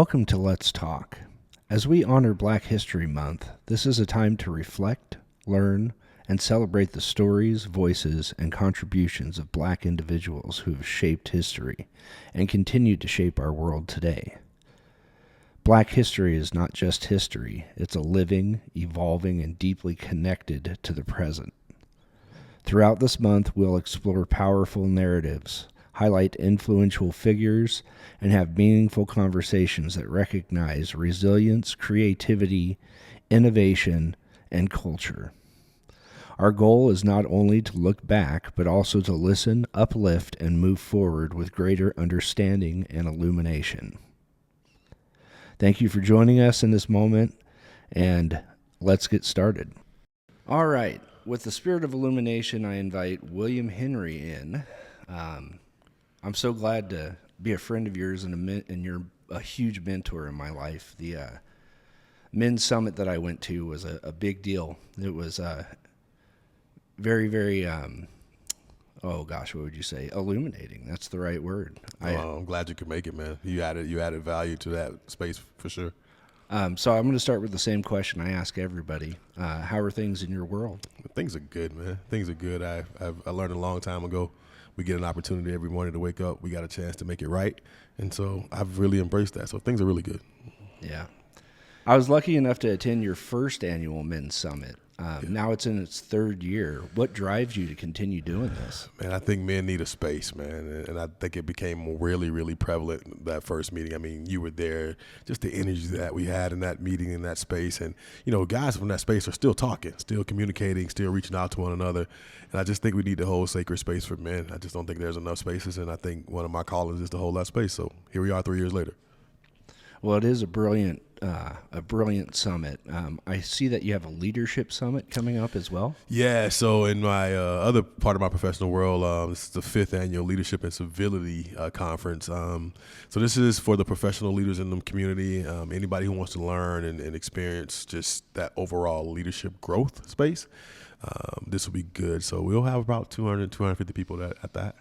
Welcome to Let's Talk. As we honor Black History Month, this is a time to reflect, learn, and celebrate the stories, voices, and contributions of Black individuals who have shaped history and continue to shape our world today. Black history is not just history, it's a living, evolving, and deeply connected to the present. Throughout this month, we'll explore powerful narratives, highlight influential figures, and have meaningful conversations that recognize resilience, creativity, innovation, and culture. Our goal is not only to look back, but also to listen, uplift, and move forward with greater understanding and illumination. Thank you for joining us in this moment, and let's get started. All right, with the spirit of illumination, I invite William Henry in. I'm so glad to be a friend of yours, and you're a huge mentor in my life. The men's summit that I went to was a big deal. It was very, very, what would you say? Illuminating. That's the right word. I'm glad you could make it, man. You added value to that space for sure. So I'm going to start with the same question I ask everybody. How are things in your world? Things are good, man. Things are good. I learned a long time ago. We get an opportunity every morning to wake up. We got a chance to make it right. And so I've really embraced that. So things are really good. Yeah. I was lucky enough to attend your first annual men's summit. Now it's in its third year. What drives you to continue doing this? Man, I think men need a space, man. And I think it became really, really prevalent that first meeting. I mean, you were there, just the energy that we had in that meeting, in that space. And, you know, guys from that space are still talking, still communicating, still reaching out to one another. And I just think we need to hold sacred space for men. I just don't think there's enough spaces. And I think one of my callings is to hold that space. So here we are 3 years later. Well, it is a brilliant summit. I see that you have a leadership summit coming up as well. Yeah, so in my other part of my professional world, this is the 5th annual Leadership and Civility Conference. So this is for the professional leaders in the community, anybody who wants to learn and experience just that overall leadership growth space. This will be good. So we'll have about 200, 250 people at that.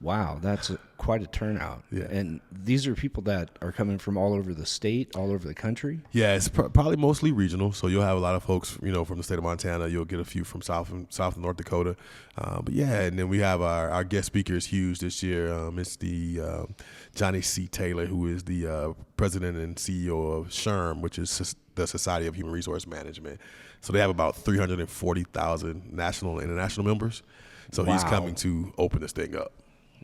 Wow, that's quite a turnout. Yeah. And these are people that are coming from all over the state, all over the country? Yeah, it's probably mostly regional. So you'll have a lot of folks, you know, from the state of Montana. You'll get a few from South and North Dakota. But yeah, and then we have our guest speaker is huge this year. It's the Johnny C. Taylor, who is the president and CEO of SHRM, which is the Society of Human Resource Management. So they have about 340,000 national and international members. So He's coming to open this thing up.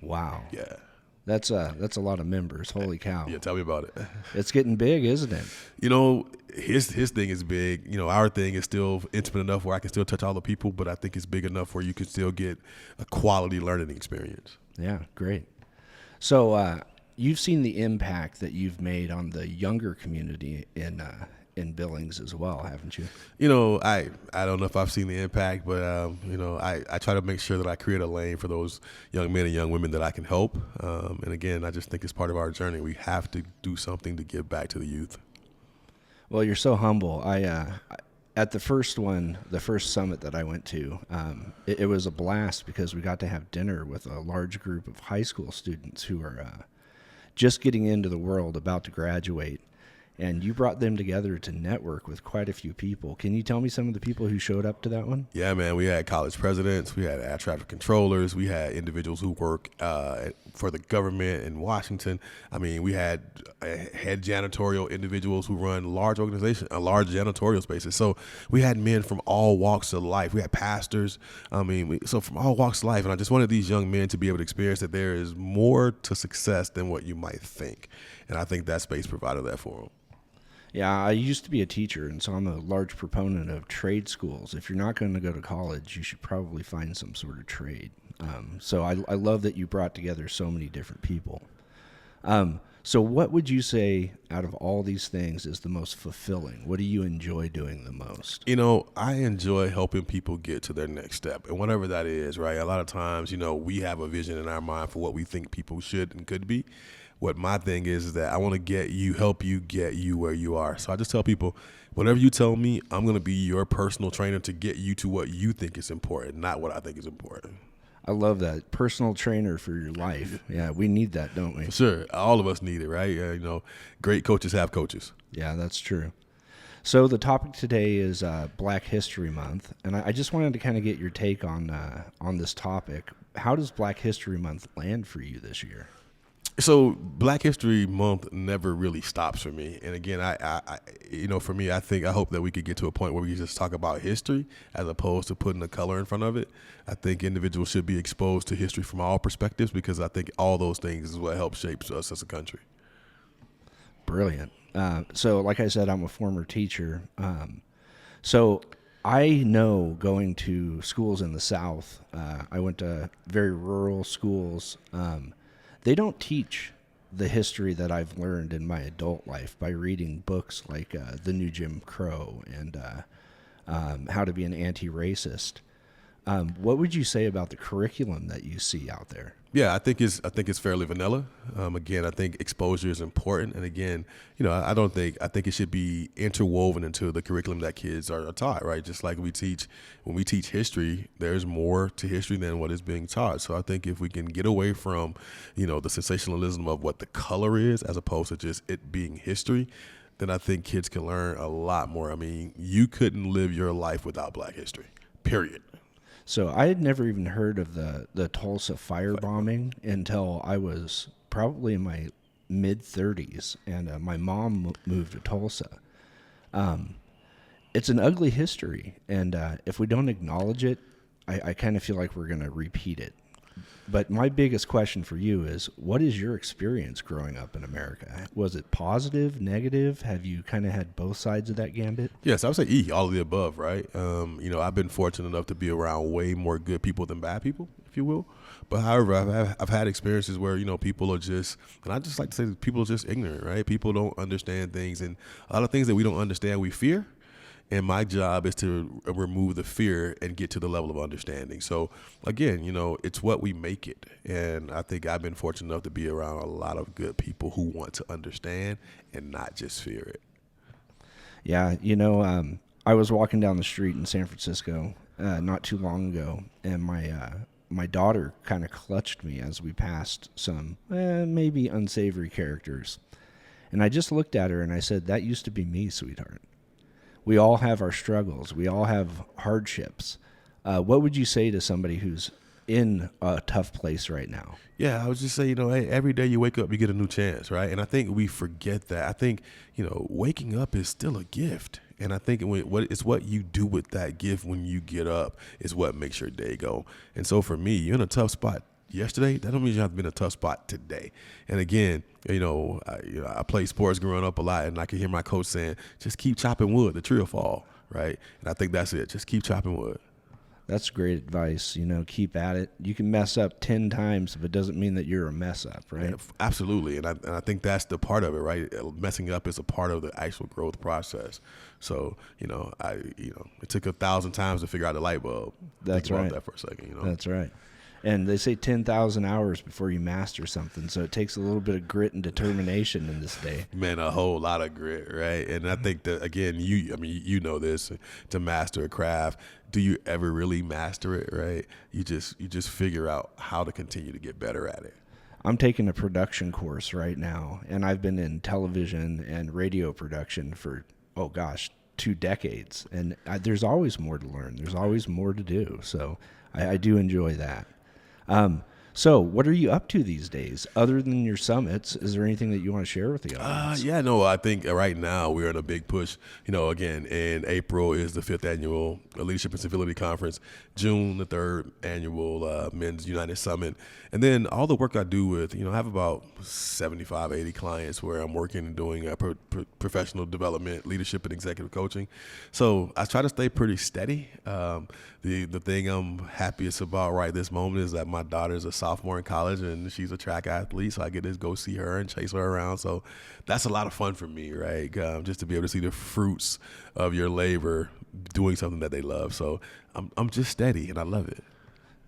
Wow. Yeah. That's a lot of members. Holy cow. Yeah, tell me about it. It's getting big, isn't it? You know, his thing is big. You know, our thing is still intimate enough where I can still touch all the people, but I think it's big enough where you can still get a quality learning experience. Yeah, great. So you've seen the impact that you've made on the younger community in Billings as well, haven't you? You know, I don't know if I've seen the impact, but, you know, I try to make sure that I create a lane for those young men and young women that I can help. And again, I just think it's part of our journey. We have to do something to give back to the youth. Well, you're so humble. At the first summit that I went to, it was a blast because we got to have dinner with a large group of high school students who are just getting into the world, about to graduate. And you brought them together to network with quite a few people. Can you tell me some of the people who showed up to that one? Yeah, man. We had college presidents. We had air traffic controllers. We had individuals who work for the government in Washington. I mean, we had head janitorial individuals who run large organizations, large janitorial spaces. So we had men from all walks of life. We had pastors. I mean, so from all walks of life. And I just wanted these young men to be able to experience that there is more to success than what you might think. And I think that space provided that for them. Yeah, I used to be a teacher, and so I'm a large proponent of trade schools. If you're not going to go to college, you should probably find some sort of trade. So I love that you brought together so many different people. So what would you say out of all these things is the most fulfilling? What do you enjoy doing the most? You know, I enjoy helping people get to their next step, and whatever that is, right? A lot of times, you know, we have a vision in our mind for what we think people should and could be. What my thing is that I want to help you get you where you are. So I just tell people, whatever you tell me, I'm going to be your personal trainer to get you to what you think is important, not what I think is important. I love that. Personal trainer for your life. Yeah, we need that, don't we? For sure. All of us need it, right? Great coaches have coaches. Yeah, that's true. So the topic today is Black History Month, and I just wanted to kind of get your take on this topic. How does Black History Month land for you this year? So Black History Month never really stops for me. And again, for me, I hope that we could get to a point where we just talk about history as opposed to putting a color in front of it. I think individuals should be exposed to history from all perspectives because I think all those things is what helps shape us as a country. Brilliant. So like I said, I'm a former teacher. So I know going to schools in the South, I went to very rural schools. They don't teach the history that I've learned in my adult life by reading books like The New Jim Crow and How to Be an Anti-Racist. What would you say about the curriculum that you see out there? Yeah, I think it's fairly vanilla. Again, I think exposure is important, and again, I think it should be interwoven into the curriculum that kids are taught. Right, just like when we teach history, there's more to history than what is being taught. So I think if we can get away from, the sensationalism of what the color is, as opposed to just it being history, then I think kids can learn a lot more. I mean, you couldn't live your life without Black history. Period. So I had never even heard of the Tulsa firebombing until I was probably in my mid-30s, and my mom moved to Tulsa. It's an ugly history, and if we don't acknowledge it, I kind of feel like we're going to repeat it. But my biggest question for you is, what is your experience growing up in America? Was it positive, negative? Have you kind of had both sides of that gambit? Yes, I would say all of the above, right? I've been fortunate enough to be around way more good people than bad people, if you will. But however, I've had experiences where, people are just, and I just like to say that people are just ignorant, right? People don't understand things, and a lot of things that we don't understand, we fear. And my job is to remove the fear and get to the level of understanding. So, again, it's what we make it. And I think I've been fortunate enough to be around a lot of good people who want to understand and not just fear it. Yeah, I was walking down the street in San Francisco not too long ago, and my daughter kind of clutched me as we passed some maybe unsavory characters. And I just looked at her and I said, "That used to be me, sweetheart." We all have our struggles. We all have hardships. What would you say to somebody who's in a tough place right now? Yeah, I would just say, hey, every day you wake up, you get a new chance, right? And I think we forget that. I think, waking up is still a gift. And I think it's what you do with that gift when you get up is what makes your day go. And so for me, you're in a tough spot yesterday, that don't mean you have to be in a tough spot today. And again, I played sports growing up a lot, and I could hear my coach saying, just keep chopping wood, the tree will fall, right? And I think that's it. Just keep chopping wood. That's great advice. Keep at it. You can mess up 10 times, but it doesn't mean that you're a mess up, right? Yeah, absolutely. And I think that's the part of it, right? Messing up is a part of the actual growth process. So, it took 1,000 times to figure out the light bulb. That's Think right. about that for a second, That's right. And they say 10,000 hours before you master something. So it takes a little bit of grit and determination in this day. Man, a whole lot of grit, right? And I think that, again, you know this, to master a craft, do you ever really master it, right? You just figure out how to continue to get better at it. I'm taking a production course right now, and I've been in television and radio production for, 2 decades. And there's always more to learn. There's always more to do. So I do enjoy that. So what are you up to these days? Other than your summits, is there anything that you want to share with the audience? I think right now we're in a big push. Again, in April is the 5th annual Leadership and Civility Conference, June the 3rd annual Men's United Summit. And then all the work I do with, I have about 75, 80 clients where I'm working and doing professional development, leadership, and executive coaching. So I try to stay pretty steady. The thing I'm happiest about right this moment is that my daughter's a sophomore in college and she's a track athlete, so I get to go see her and chase her around. So that's a lot of fun for me, right? Just to be able to see the fruits of your labor doing something that they love. So I'm just steady and I love it.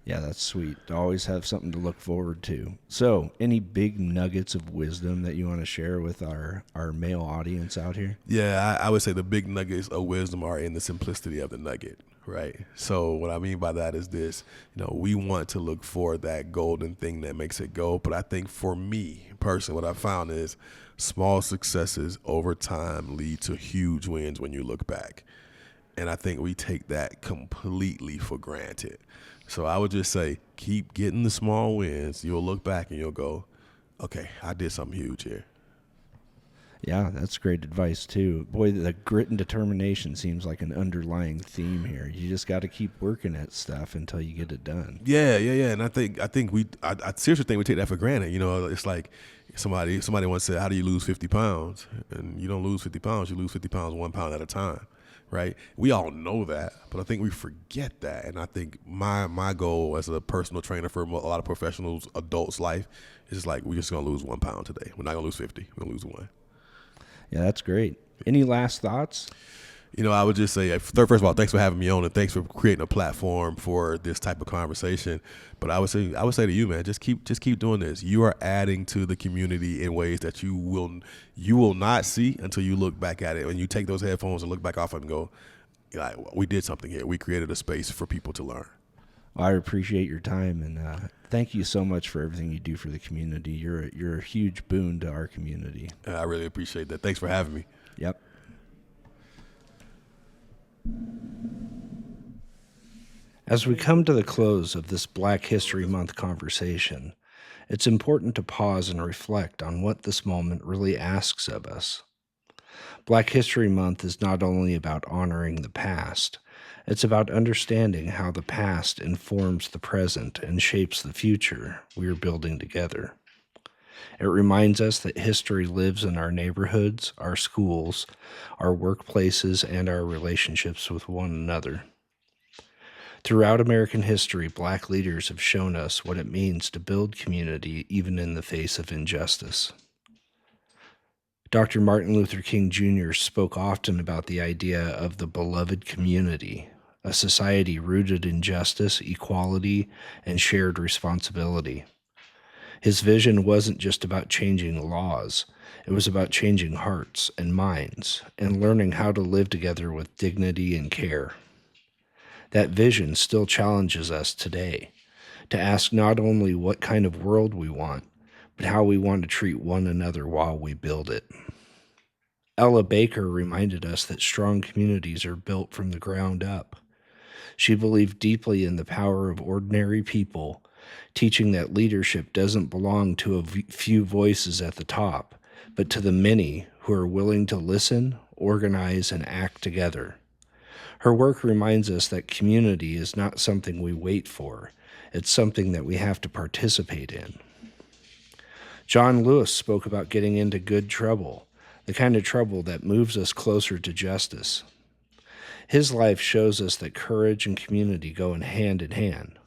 Yeah, that's sweet. To always have something to look forward to. So, any big nuggets of wisdom that you want to share with our male audience out here? Yeah, I would say the big nuggets of wisdom are in the simplicity of the nugget, Right. So what I mean by that is this, we want to look for that golden thing that makes it go. But I think for me personally, what I found is small successes over time lead to huge wins when you look back. And I think we take that completely for granted. So I would just say, keep getting the small wins. You'll look back and you'll go, okay, I did something huge here. Yeah, that's great advice too. Boy, the grit and determination seems like an underlying theme here. You just got to keep working at stuff until you get it done. Yeah. And I think I seriously think we take that for granted. It's like somebody once said, "How do you lose 50 pounds?" And you don't lose 50 pounds. You lose 50 pounds 1 pound at a time, right? We all know that, but I think we forget that. And I think my goal as a personal trainer for a lot of professionals, adults' life is like, we're just gonna lose 1 pound today. We're not gonna lose 50. We're gonna lose 1. Yeah, that's great. Any last thoughts? I would just say, first of all, thanks for having me on, and thanks for creating a platform for this type of conversation. But I would say to you, man, just keep doing this. You are adding to the community in ways that you will not see until you look back at it. When you take those headphones and look back off and go, we did something here. We created a space for people to learn. I appreciate your time, and thank you so much for everything you do for the community. You're a huge boon to our community. I really appreciate that. Thanks for having me. Yep. As we come to the close of this Black History Month conversation, it's important to pause and reflect on what this moment really asks of us. Black History Month is not only about honoring the past, it's about understanding how the past informs the present and shapes the future we are building together. It reminds us that history lives in our neighborhoods, our schools, our workplaces, and our relationships with one another. Throughout American history, Black leaders have shown us what it means to build community even in the face of injustice. Dr. Martin Luther King Jr. spoke often about the idea of the beloved community, a society rooted in justice, equality, and shared responsibility. His vision wasn't just about changing laws. It was about changing hearts and minds and learning how to live together with dignity and care. That vision still challenges us today to ask not only what kind of world we want, but how we want to treat one another while we build it. Ella Baker reminded us that strong communities are built from the ground up. She believed deeply in the power of ordinary people, teaching that leadership doesn't belong to a few voices at the top, but to the many who are willing to listen, organize, and act together. Her work reminds us that community is not something we wait for. It's something that we have to participate in. John Lewis spoke about getting into good trouble, the kind of trouble that moves us closer to justice. His life shows us that courage and community go in hand.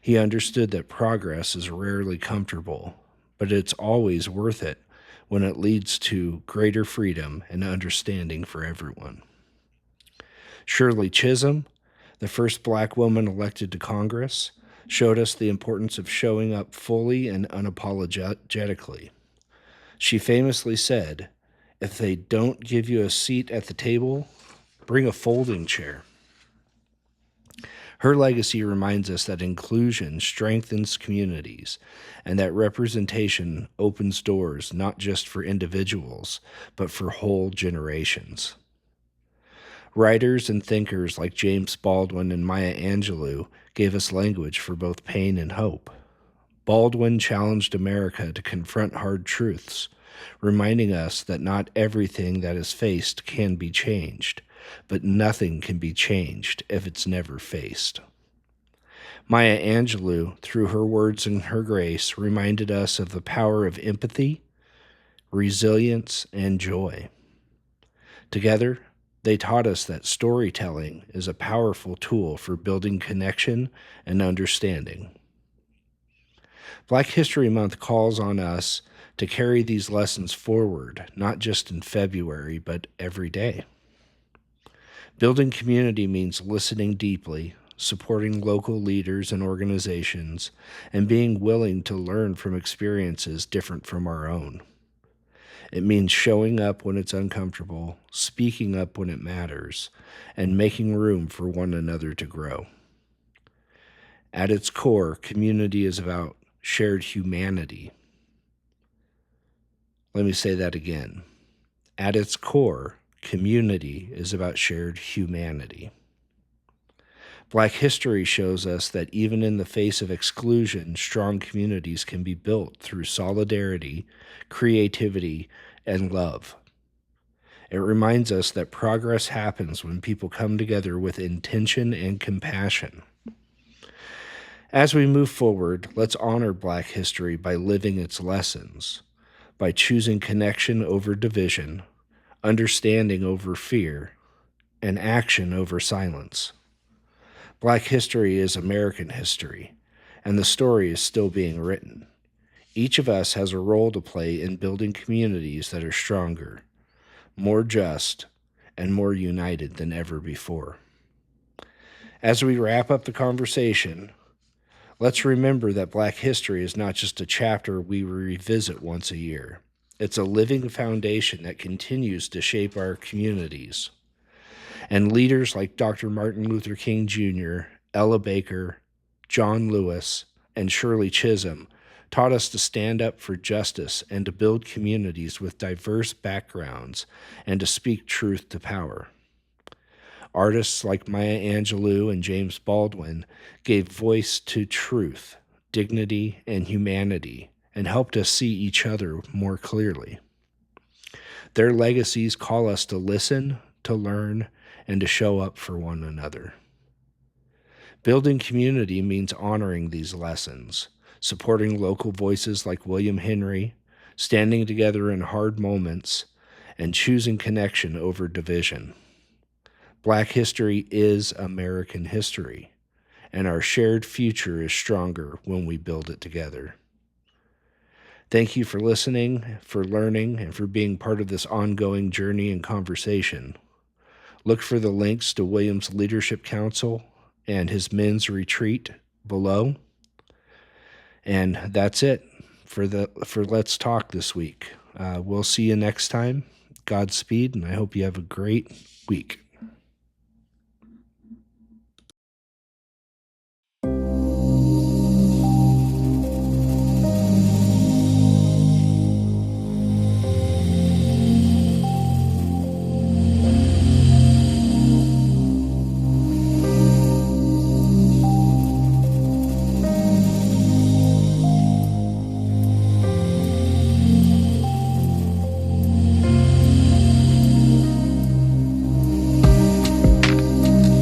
He understood that progress is rarely comfortable, but it's always worth it when it leads to greater freedom and understanding for everyone. Shirley Chisholm, the first Black woman elected to Congress, showed us the importance of showing up fully and unapologetically. She famously said, "If they don't give you a seat at the table, bring a folding chair." Her legacy reminds us that inclusion strengthens communities and that representation opens doors not just for individuals, but for whole generations. Writers and thinkers like James Baldwin and Maya Angelou gave us language for both pain and hope. Baldwin challenged America to confront hard truths, reminding us that not everything that is faced can be changed, but nothing can be changed if it's never faced. Maya Angelou, through her words and her grace, reminded us of the power of empathy, resilience, and joy. Together, they taught us that storytelling is a powerful tool for building connection and understanding. Black History Month calls on us to carry these lessons forward, not just in February, but every day. Building community means listening deeply, supporting local leaders and organizations, and being willing to learn from experiences different from our own. It means showing up when it's uncomfortable, speaking up when it matters, and making room for one another to grow. At its core, community is about shared humanity. Let me say that again. At its core, community is about shared humanity. Black history shows us that even in the face of exclusion, strong communities can be built through solidarity, creativity, and love. It reminds us that progress happens when people come together with intention and compassion. As we move forward, let's honor Black history by living its lessons, by choosing connection over division, understanding over fear, and action over silence. Black history is American history, and the story is still being written. Each of us has a role to play in building communities that are stronger, more just, and more united than ever before. As we wrap up the conversation, let's remember that Black history is not just a chapter we revisit once a year. It's a living foundation that continues to shape our communities. And leaders like Dr. Martin Luther King Jr., Ella Baker, John Lewis, and Shirley Chisholm taught us to stand up for justice and to build communities with diverse backgrounds and to speak truth to power. Artists like Maya Angelou and James Baldwin gave voice to truth, dignity, and humanity, and helped us see each other more clearly. Their legacies call us to listen, to learn, and to show up for one another. Building community means honoring these lessons, supporting local voices like William Henry, standing together in hard moments, and choosing connection over division. Black history is American history, and our shared future is stronger when we build it together. Thank you for listening, for learning, and for being part of this ongoing journey and conversation. Look for the links to Williams Leadership Council and his men's retreat below. And that's it for Let's Talk this week. We'll see you next time. Godspeed, and I hope you have a great week.